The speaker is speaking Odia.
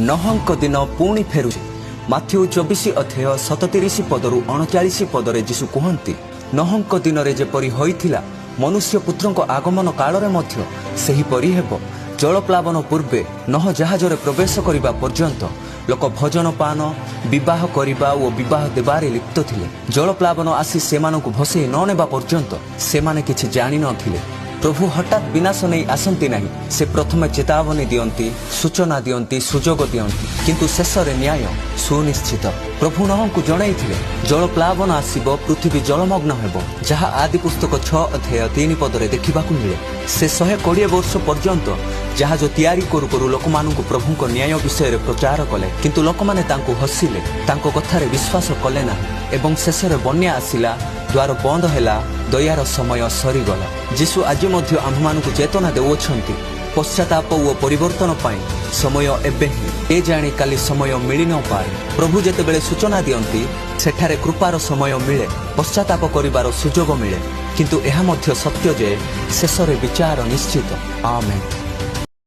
ନହଙ୍କ ଦିନ ପୁଣି ଫେରୁଛି। ମାଥ୍ୟୁ 24 ଅଧ୍ୟାୟ 37 ପଦରୁ 39 ପଦରେ ଯୀଶୁ କୁହନ୍ତି, ନହଙ୍କ ଦିନରେ ଯେପରି ହୋଇଥିଲା ମନୁଷ୍ୟ ପୁତ୍ରଙ୍କ ଆଗମନ କାଳରେ ମଧ୍ୟ ସେହିପରି ହେବ। ଜଳପ୍ଲାବନ ପୂର୍ବେ ନହ ଜାହାଜରେ ପ୍ରବେଶ କରିବା ପର୍ଯ୍ୟନ୍ତ ଲୋକ ଭୋଜନ ପାନ, ବିବାହ କରିବା ଓ ବିବାହ ଦେବାରେ ଲିପ୍ତ ଥିଲେ। ଜଳପ୍ଲାବନ ଆସି ସେମାନଙ୍କୁ ଭସେଇ ନ ନେବା ପର୍ଯ୍ୟନ୍ତ ସେମାନେ କିଛି ଜାଣିନଥିଲେ। ପ୍ରଭୁ ହଠାତ୍ ବିନାଶ ନେଇ ଆସନ୍ତି ନାହିଁ। ସେ ପ୍ରଥମେ ଚେତାବନୀ ଦିଅନ୍ତି, ସୂଚନା ଦିଅନ୍ତି, ସୁଯୋଗ ଦିଅନ୍ତି, କିନ୍ତୁ ଶେଷରେ ନ୍ୟାୟ ସୁନିଶ୍ଚିତ। ପ୍ରଭୁ ନହଙ୍କୁ ଜଣାଇଥିଲେ ଜଳପ୍ଲାବନ ଆସିବ, ପୃଥିବୀ ଜଳମଗ୍ନ ହେବ, ଯାହା ଆଦି ପୁସ୍ତକ 6 ଅଧ୍ୟାୟ 3 ପଦରେ ଦେଖିବାକୁ ମିଳେ। ସେ 120 ବର୍ଷ ପର୍ଯ୍ୟନ୍ତ ଜାହାଜ ତିଆରି କରୁ କରୁ ଲୋକମାନଙ୍କୁ ପ୍ରଭୁଙ୍କ ନ୍ୟାୟ ବିଷୟରେ ପ୍ରଚାର କଲେ, କିନ୍ତୁ ଲୋକମାନେ ତାଙ୍କୁ ହସିଲେ, ତାଙ୍କ କଥାରେ ବିଶ୍ୱାସ କଲେ ନାହିଁ ଏବଂ ଶେଷରେ ବନ୍ୟା ଆସିଲା, ଦ୍ୱାର ବନ୍ଦ ହେଲା, ଦୟାର ସମୟ ସରିଗଲା। ଯୀଶୁ ଆଜି ମଧ୍ୟ ଆମ୍ଭମାନଙ୍କୁ ଚେତନା ଦେଉଅଛନ୍ତି, ପଶ୍ଚାତାପ ଓ ପରିବର୍ତ୍ତନ ପାଇଁ ସମୟ ଏବେ ହିଁ। ଏ ଜାଣି କାଲି ସମୟ ମିଳି ନପାରେ। ପ୍ରଭୁ ଯେତେବେଳେ ସୂଚନା ଦିଅନ୍ତି ସେଠାରେ କୃପାର ସମୟ ମିଳେ, ପଶ୍ଚାତାପ କରିବାର ସୁଯୋଗ ମିଳେ, କିନ୍ତୁ ଏହା ମଧ୍ୟ ସତ୍ୟ ଯେ ଶେଷରେ ବିଚାର ନିଶ୍ଚିତ। ଆମେନ୍।